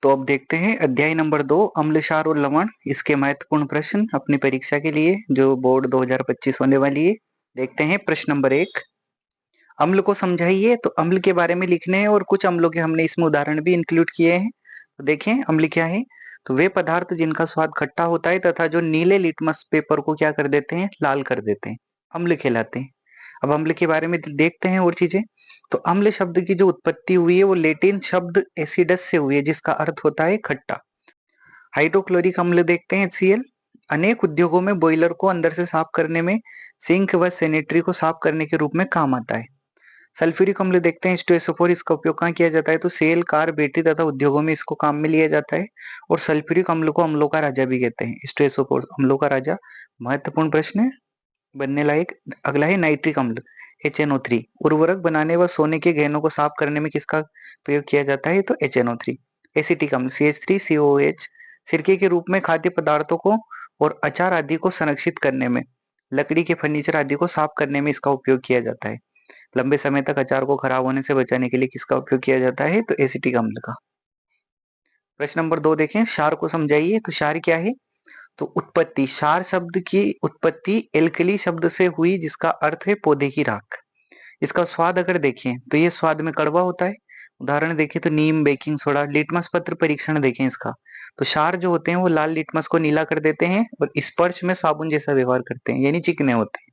तो अब देखते हैं अध्याय नंबर 2 अम्ल, क्षार और लवण। इसके महत्वपूर्ण प्रश्न अपनी परीक्षा के लिए जो बोर्ड 2025 होने वाली है। देखते हैं प्रश्न नंबर 1, अम्ल को समझाइए। तो अम्ल के बारे में लिखने हैं और कुछ अम्लों के हमने इसमें उदाहरण भी इंक्लूड किए हैं। तो देखें अम्ल क्या है। तो वे पदार्थ जिनका स्वाद खट्टा होता है तथा जो नीले लिटमस पेपर को क्या कर देते हैं, लाल कर देते हैं, अम्ल कहलाते हैं। अब अम्ल के बारे में देखते हैं और चीजें। तो अम्ल शब्द की जो उत्पत्ति हुई है वो लैटिन शब्द एसिडस से हुई है, जिसका अर्थ होता है खट्टा। हाइड्रोक्लोरिक अम्ल देखते हैं HCl। अनेक उद्योगों में बॉयलर को अंदर से साफ करने में, सिंक व सैनिटरी को साफ करने के रूप में काम आता है। सल्फ्यूरिक अम्ल देखते हैं H2SO4। इसका उपयोग कहाँ किया जाता है, तो सेल, कार, बैटरी तथा उद्योगों में इसको काम में लिया जाता है। और सल्फ्यूरिक अम्ल को अम्लों का राजा भी कहते हैं, H2SO4 अम्लों का राजा। महत्वपूर्ण प्रश्न है, बनने लायक। अगला है नाइट्रिक अम्ल HNO3। उर्वरक बनाने व सोने के गहनों को साफ करने में किसका प्रयोग किया जाता है, तो HNO3। एसिटिक अम्ल CH3COOH सिरके के रूप में खाद्य पदार्थों को और अचार आदि को संरक्षित करने में, लकड़ी के फर्नीचर आदि को साफ करने में इसका उपयोग किया जाता है। लंबे समय तक अचार को खराब होने से बचाने के लिए किसका उपयोग किया जाता है, तो एसिटिक अम्ल का। प्रश्न नंबर 2 देखें, क्षार को समझाइए। तो क्षार क्या है, तो उत्पत्ति, क्षार शब्द की उत्पत्ति एल्कली शब्द से हुई, जिसका अर्थ है पौधे की राख। इसका स्वाद अगर देखें तो ये स्वाद में कड़वा होता है। उदाहरण देखें तो नीम, बेकिंग सोडा। लिटमस पत्र परीक्षण देखें इसका। तो क्षार जो होते हैं वो लाल लिटमस को नीला कर देते हैं और स्पर्श में साबुन जैसा व्यवहार करते हैं, यानी चिकने होते हैं।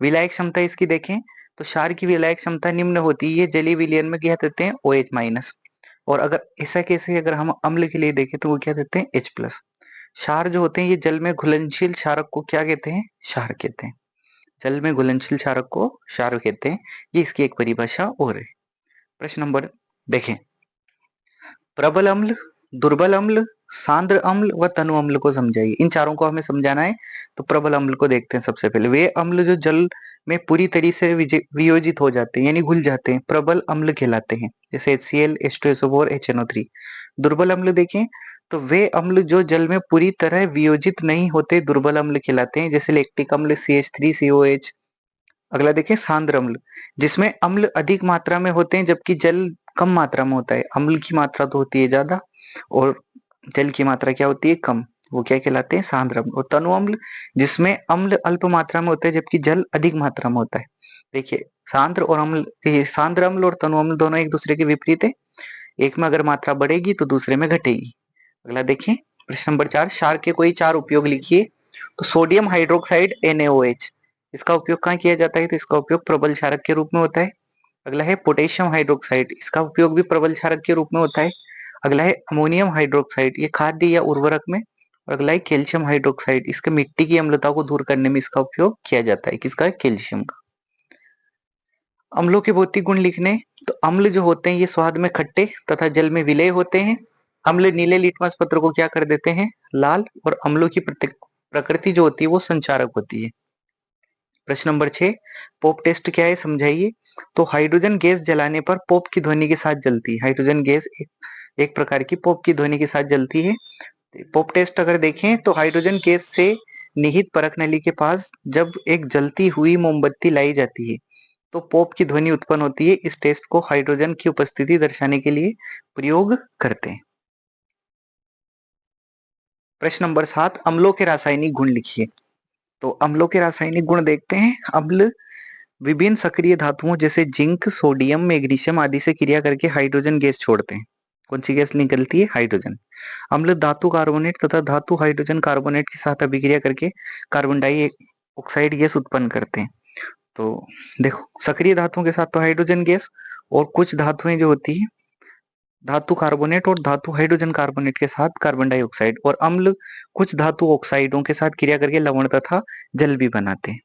विलायक क्षमता इसकी देखें। तो क्षार की विलायक क्षमता निम्न होती है, ये जलीय विलयन में क्या देते हैं, OH-। और अगर ऐसा कैसे, अगर हम अम्ल के लिए देखें तो वो क्या देते हैं, H+। क्षार जो होते हैं ये जल में घुलनशील क्षारक को क्या कहते हैं, क्षार कहते हैं। जल में घुलनशील क्षारक को क्षार कहते हैं। ये इसकी एक परिभाषा और है। प्रश्न नंबर देखें, प्रबल अम्ल, दुर्बल अम्ल, सांद्र अम्ल व तनु अम्ल को समझाइए। इन चारों को हमें समझाना है। तो प्रबल अम्ल को देखते हैं सबसे पहले। वे अम्ल जो जल में पूरी तरीके से वियोजित हो जाते हैं, यानी घुल जाते हैं, प्रबल अम्ल कहलाते हैं, जैसे HCl, H2SO4, HNO3। दुर्बल अम्ल देखें तो वे अम्ल जो जल में पूरी तरह वियोजित नहीं होते, दुर्बल अम्ल कहलाते हैं, जैसे लैक्टिक अम्ल CH3COH। अगला देखें सांद्र अम्ल, जिसमें अम्ल अधिक मात्रा में होते हैं जबकि जल कम मात्रा में होता है। अम्ल की मात्रा तो होती है ज्यादा और जल की मात्रा क्या होती है, कम। वो क्या कहलाते हैं, सांद्र अम्ल। और तनु अम्ल, जिसमें अम्ल अल्प मात्रा में होता है जबकि जल अधिक मात्रा में होता है। देखिए सांद्र और अम्ल, सांद्र अम्ल और तनु अम्ल दोनों एक दूसरे के विपरीत है। एक में अगर मात्रा बढ़ेगी तो दूसरे में घटेगी। अगला देखें प्रश्न नंबर 4, क्षार के कोई 4 उपयोग लिखिए। तो सोडियम हाइड्रोक्साइड NaOH, इसका उपयोग कहाँ किया जाता है, तो इसका उपयोग प्रबल क्षारक के रूप में होता है। अगला है पोटेशियम हाइड्रोक्साइड, इसका उपयोग भी प्रबल क्षारक के रूप में होता है। अगला है अमोनियम हाइड्रोक्साइड, ये खाद्य या उर्वरक में। और अगला है कैल्शियम हाइड्रोक्साइड, इसके मिट्टी की अम्लता को दूर करने में इसका उपयोग किया जाता है, किसका, कैल्शियम का। अम्लों के भौतिक गुण लिखने। तो अम्ल जो होते हैं ये स्वाद में खट्टे तथा जल में विलेय होते हैं। अम्ल नीले लिटमस पत्र को क्या कर देते हैं, लाल। और अम्लों की प्रकृति जो होती है वो संचारक होती है। प्रश्न नंबर 6, पॉप टेस्ट क्या है, समझाइए। तो हाइड्रोजन गैस जलाने पर पॉप की ध्वनि के साथ जलती है। हाइड्रोजन गैस एक प्रकार की पॉप की ध्वनि के साथ जलती है। पॉप टेस्ट अगर देखें तो हाइड्रोजन गैस से निहित परख नली के पास जब एक जलती हुई मोमबत्ती लाई जाती है तो पॉप की ध्वनि उत्पन्न होती है। इस टेस्ट को हाइड्रोजन की उपस्थिति दर्शाने के लिए प्रयोग करते हैं। प्रश्न नंबर 7, अम्लों के रासायनिक गुण लिखिए। तो अम्लों के रासायनिक गुण देखते हैं। अम्ल विभिन्न सक्रिय धातुओं जैसे जिंक, सोडियम, मैग्नीशियम आदि से क्रिया करके हाइड्रोजन गैस छोड़ते हैं। कौन सी गैस निकलती है, हाइड्रोजन। अम्ल धातु कार्बोनेट तथा धातु हाइड्रोजन कार्बोनेट के साथ अभिक्रिया करके कार्बन डाइऑक्साइड गैस उत्पन्न करते हैं। तो देखो सक्रिय धातुओं के साथ तो हाइड्रोजन गैस, और कुछ धातुएं जो होती है धातु कार्बोनेट और धातु हाइड्रोजन कार्बोनेट के साथ कार्बन डाइऑक्साइड। और अम्ल कुछ धातु ऑक्साइडों के साथ क्रिया करके लवण तथा जल भी बनाते हैं।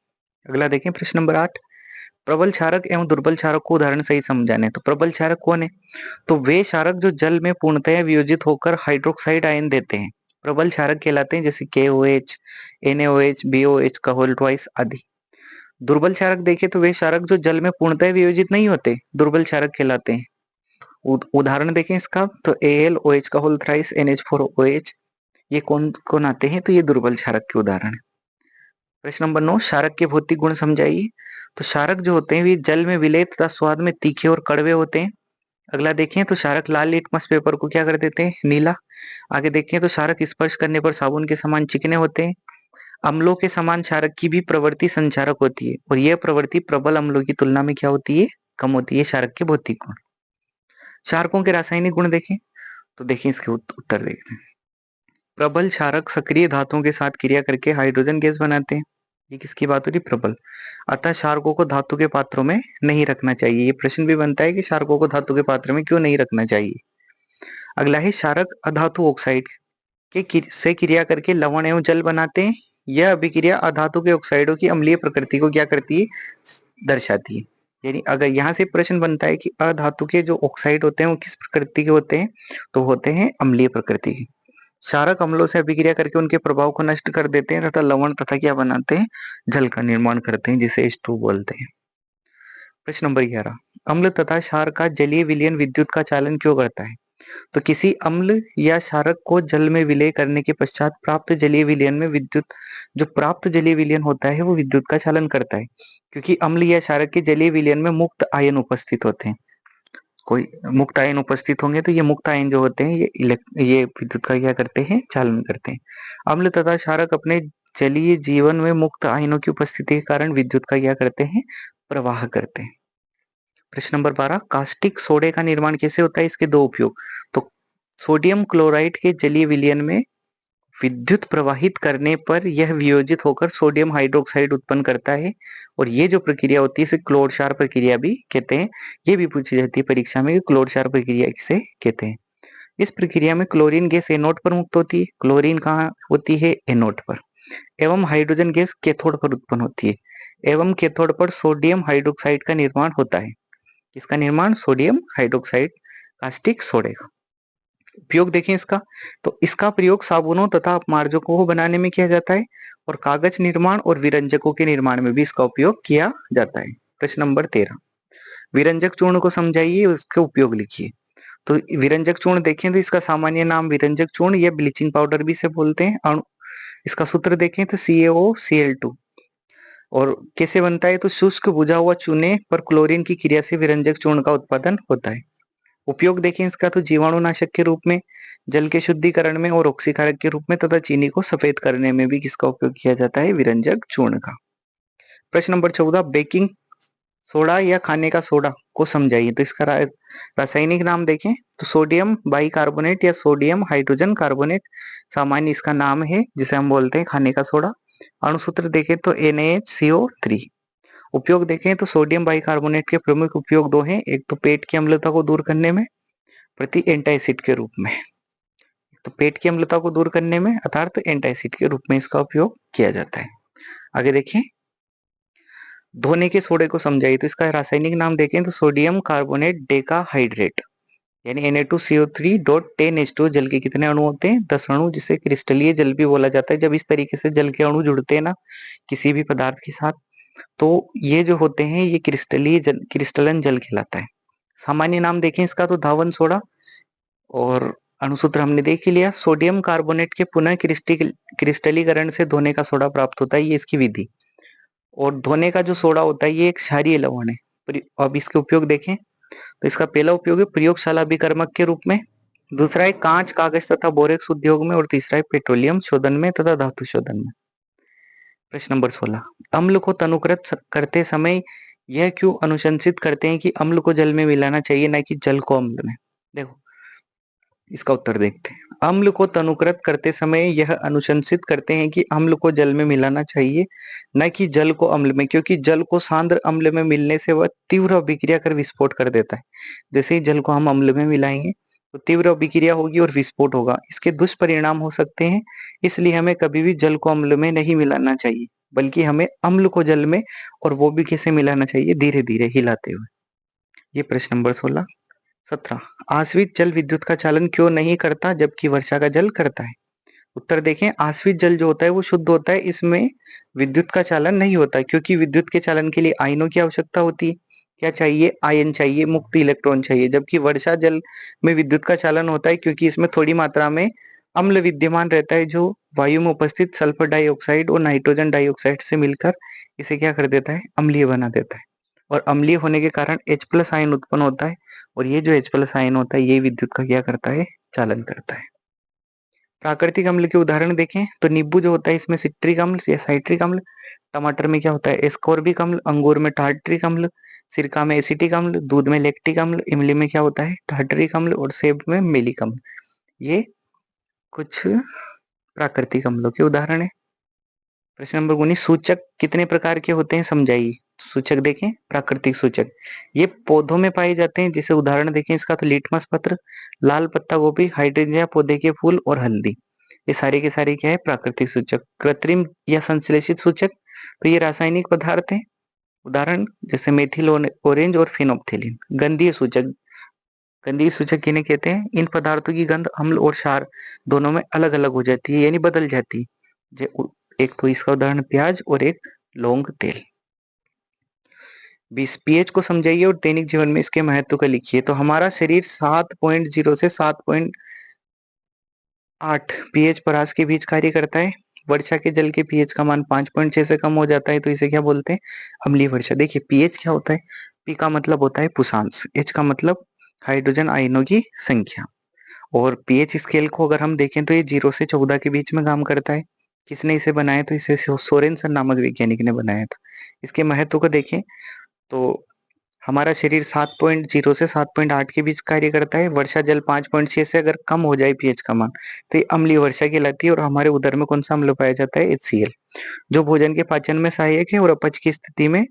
अगला देखें प्रश्न नंबर 8, प्रबल क्षारक एवं दुर्बल क्षारक को उदाहरण सही समझाने। तो प्रबल क्षारक कौन है, तो वे क्षारक जो जल में पूर्णतः वियोजित होकर हाइड्रोक्साइड आयन देते हैं, प्रबल क्षारक कहलाते हैं, जैसे KOH, NaOH, BOH का होल ट्वाइस आदि। दुर्बल क्षारक देखें तो वे क्षारक जो जल में पूर्णतः वियोजित नहीं होते, दुर्बल क्षारक कहलाते हैं। उदाहरण देखें इसका, तो AlOH का होल थ्राइस, NH4OH, ये कौन कौन आते हैं, तो ये दुर्बल क्षारक के उदाहरण है। प्रश्न नंबर 9, क्षारक के भौतिक गुण समझाइए। तो क्षारक जो होते हैं वे जल में विलेय तथा स्वाद में तीखे और कड़वे होते हैं। अगला देखें तो क्षारक लाल लिटमस पेपर को क्या कर देते हैं, नीला। आगे देखें तो क्षारक स्पर्श करने पर साबुन के समान चिकने होते हैं। अम्लों के समान क्षारक की भी प्रवृत्ति संक्षारक होती है और यह प्रवृत्ति प्रबल अम्लों की तुलना में क्या होती है, कम होती है। क्षारक के भौतिक गुण। क्षारकों के रासायनिक गुण देखें तो देखिए इसके उत्तर देखते हैं। प्रबल क्षारक सक्रिय धातुओं के साथ क्रिया करके हाइड्रोजन गैस बनाते हैं। ये किसकी बात हो रही, प्रबल। अतः क्षारकों को धातु के पात्रों में नहीं रखना चाहिए। ये प्रश्न भी बनता है कि क्षारकों को धातु के पात्र में क्यों नहीं रखना चाहिए। अगला है क्षारक अधातु ऑक्साइड से क्रिया करके लवण एवं जल बनाते हैं। यह अभिक्रिया अधातु के ऑक्साइडों की अम्लीय प्रकृति को क्या करती है, दर्शाती है। यानी अगर यहाँ से प्रश्न बनता है कि अधातु के जो ऑक्साइड होते हैं वो किस प्रकृति के होते हैं, तो होते हैं अम्लीय प्रकृति के। क्षारक अम्लों से अभिक्रिया करके उनके प्रभाव को नष्ट कर देते हैं तथा लवण तथा क्या बनाते हैं, जल का निर्माण करते हैं, जिसे H2 बोलते हैं। प्रश्न नंबर 11, अम्ल तथा क्षार का जलीय विलयन विद्युत का चालन क्यों करता है। तो किसी अम्ल या क्षारक को जल में विलय करने के पश्चात प्राप्त जलीय विलयन में विद्युत, जो प्राप्त जलीय विलयन होता है वो विद्युत का चालन करता है, क्योंकि अम्ल या क्षारक के जलीय विलयन में मुक्त आयन उपस्थित होते हैं। कोई मुक्त आयन उपस्थित होंगे तो ये मुक्त आयन जो होते हैं ये विद्युत का क्या करते हैं, चालन करते हैं। अम्ल तथा क्षारक अपने जलीय जीवन में मुक्त आयनों की उपस्थिति के कारण विद्युत का क्या करते हैं, प्रवाह करते हैं। प्रश्न नंबर 12, कास्टिक सोडे का निर्माण कैसे होता है, इसके दो उपयोग। तो सोडियम क्लोराइड के जलीय विलयन में विद्युत प्रवाहित करने पर यह वियोजित होकर सोडियम हाइड्रोक्साइड उत्पन्न करता है और ये जो प्रक्रिया होती है इसे क्लोर-क्षार प्रक्रिया भी कहते हैं। ये भी पूछी जाती है परीक्षा में कि क्लोर-क्षार प्रक्रिया किसे कहते हैं। इस प्रक्रिया में क्लोरीन गैस एनोड पर मुक्त होती है। क्लोरीन कहाँ होती है, एनोड पर। एवं हाइड्रोजन गैस कैथोड पर उत्पन्न होती है। एवं कैथोड पर सोडियम हाइड्रोक्साइड का निर्माण होता है। किसका निर्माण, सोडियम हाइड्रोक्साइड, कास्टिक सोडे का। उपयोग देखें इसका, तो इसका प्रयोग साबुनों तथा अपमार्जकों को बनाने में किया जाता है और कागज निर्माण और विरंजकों के निर्माण में भी इसका उपयोग किया जाता है। प्रश्न नंबर 13, विरंजक चूर्ण को समझाइए, उसके उपयोग लिखिए। तो विरंजक चूर्ण देखें तो इसका सामान्य नाम विरंजक चूर्ण या ब्लीचिंग पाउडर भी इसे बोलते हैं। अणु, इसका सूत्र देखें तो CaOCl2। और कैसे बनता है, तो शुष्क बुझा हुआ चूने पर क्लोरीन की क्रिया से विरंजक चूर्ण का उत्पादन होता है। उपयोग देखें इसका, तो जीवाणुनाशक के रूप में, जल के शुद्धिकरण में और ऑक्सीकारक के रूप में तथा चीनी को सफेद करने में भी किसका उपयोग किया जाता है, विरंजक चूर्ण का। प्रश्न नंबर 14, बेकिंग सोडा या खाने का सोडा को समझाइए। तो इसका रासायनिक नाम देखें तो सोडियम बाइकार्बोनेट या सोडियम हाइड्रोजन कार्बोनेट सामान्य इसका नाम है, जिसे हम बोलते हैं खाने का सोडा। अणुसूत्र देखें तो NaHCO3। उपयोग देखें तो सोडियम बाइकार्बोनेट के प्रमुख उपयोग दो हैं, एक तो पेट की अम्लता को दूर करने में प्रति एंटासिड के रूप में, तो पेट की अम्लता को दूर करने में अर्थात एंटासिड के रूप में इसका उपयोग किया जाता है। आगे देखें, धोने के सोडे को समझाइए। तो इसका रासायनिक नाम देखें तो सोडियम कार्बोनेट डेकाहाइड्रेट यानी Na2CO3.10H2। जल के कितने अणु होते हैं, 10 अणु, जिसे क्रिस्टलीय जल भी बोला जाता है। जब इस तरीके से जल के अणु जुड़ते हैं ना किसी भी पदार्थ के साथ, तो ये जो होते हैं ये क्रिस्टलन जल कहलाता है। सामान्य नाम देखें इसका तो धावन सोडा। और अणुसूत्र हमने देख ही लिया, सोडियम कार्बोनेट के पुनः क्रिस्टलीकरण से धोने का सोडा प्राप्त होता है, ये इसकी विधि। और धोने का जो सोडा होता है ये एक क्षारीय लवण है। अब इसके उपयोग देखें तो इसका पहला उपयोग है प्रयोगशाला अभिकर्मक के रूप में, दूसरा है कांच, कागज तथा बोरेक्स उद्योग में, और तीसरा है पेट्रोलियम शोधन में तथा धातु शोधन में। प्रश्न नंबर 16, अम्ल को तनुकृत करते समय यह क्यों अनुशंसित करते हैं कि अम्ल को जल में मिलाना चाहिए, न कि जल को अम्ल में। देखो इसका उत्तर देखते हैं। अम्ल को तनुकृत करते समय यह अनुशंसित करते हैं कि अम्ल को जल में मिलाना चाहिए, न कि जल को अम्ल में, क्योंकि जल को सांद्र अम्ल में मिलने से वह तीव्र अभिक्रिया कर विस्फोट कर देता है। जैसे ही जल को हम अम्ल में मिलाएंगे तो तीव्र अभिक्रिया होगी और विस्फोट होगा, इसके दुष्परिणाम हो सकते हैं। इसलिए हमें कभी भी जल को अम्ल में नहीं मिलाना चाहिए, बल्कि हमें अम्ल को जल में, और वो भी कैसे मिलाना चाहिए, धीरे धीरे हिलाते हुए। ये प्रश्न नंबर 16। 17, आश्रित जल विद्युत का चालन क्यों नहीं करता जबकि वर्षा का जल करता है। उत्तर देखें, आश्रित जल जो होता है वो शुद्ध होता है, इसमें विद्युत का चालन नहीं होता, क्योंकि विद्युत के चालन के लिए आयनों की आवश्यकता होती है। क्या चाहिए, आयन चाहिए, मुक्त इलेक्ट्रॉन चाहिए। जबकि वर्षा जल में विद्युत का चालन होता है, क्योंकि इसमें थोड़ी मात्रा में अम्ल विद्यमान रहता है, जो वायु में उपस्थित सल्फर डाइऑक्साइड और नाइट्रोजन डाइऑक्साइड से मिलकर इसे क्या कर देता है, अम्लीय बना देता है। और अम्लीय होने के कारण H+ आयन उत्पन्न होता है और ये जो H+ आयन होता है ये विद्युत का क्या करता है, चालन करता है। प्राकृतिक अम्ल के उदाहरण देखें तो नींबू जो होता है इसमें सिट्रिक अम्ल या साइट्रिक अम्ल, टमाटर में क्या होता है एस्कॉर्बिक अम्ल, अंगूर में टार्ट्रिक अम्ल, सिरका में एसिटिक अम्ल, दूध में लैक्टिक अम्ल, इमली में क्या होता है टार्टरिक अम्ल और सेब में मेलिक अम्ल। ये कुछ प्राकृतिक अम्लों के उदाहरण है। प्रश्न नंबर 19 सूचक कितने प्रकार के होते हैं समझाइए। सूचक देखें प्राकृतिक सूचक ये पौधों में पाए जाते हैं, जैसे उदाहरण देखें इसका तो लिटमस पत्र, लाल पत्ता गोभी, हाइड्रेंजिया पौधे के फूल और हल्दी, ये सारे के सारे क्या है प्राकृतिक सूचक। कृत्रिम या संश्लेषित सूचक तो ये रासायनिक पदार्थ हैं, उदाहरण जैसे मेथिल ऑरेंज और फिनोप्थिलीन। गंधीय सूचक, गंधीय सूचक किन्हें कहते हैं, इन पदार्थों की गंध अम्ल और क्षार दोनों में अलग अलग हो जाती है यानी बदल जाती है। एक तो इसका उदाहरण प्याज और एक लौंग तेल। 20 पीएच को समझाइए और दैनिक जीवन में इसके महत्व को लिखिए। तो हमारा शरीर 7.0 से 7.8 पीएच परास के बीच कार्य करता है। वर्षा के जल के पीएच का मान 5.6 से कम हो जाता है तो इसे क्या बोलते हैं, अम्लीय वर्षा। देखिए पीएच क्या होता है, पी का मतलब होता है पुषांश, एच का मतलब हाइड्रोजन आयनों की संख्या, और पीएच स्केल को अगर हम देखें तो ये 0 से 14 के बीच में काम करता है। किसने इसे बनाया, तो इसे सोरेनसन नामक वैज्ञानिक ने बनाया था। इसके महत्व को देखें तो हमारा शरीर 7.0 से 7.8 के बीच कार्य करता है। वर्षा जल 5.6 से अगर कम हो जाए पीएच का मान तो ये अम्लीय वर्षा कहलाती है। और हमारे उदर में कौन सा अम्ल पाया जाता है, HCl, जो भोजन के पाचन में सहायक है और अपच की स्थिति में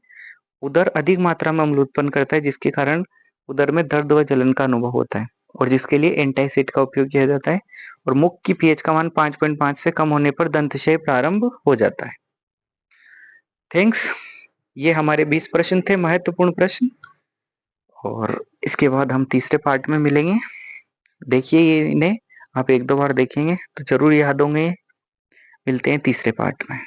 उदर अधिक मात्रा में अम्ल उत्पन्न करता है, जिसके कारण उदर में दर्द व जलन का अनुभव होता है और जिसके लिए एंटासिड का उपयोग किया जाता है। और मुख की पीएच का मान 5.5 से कम होने पर दंतक्षय प्रारंभ हो जाता है। थैंक्स। ये हमारे 20 प्रश्न थे, महत्वपूर्ण प्रश्न, और इसके बाद हम तीसरे पार्ट में मिलेंगे। देखिए ये इन्हें आप एक दो बार देखेंगे तो जरूर याद होंगे। मिलते हैं तीसरे पार्ट में।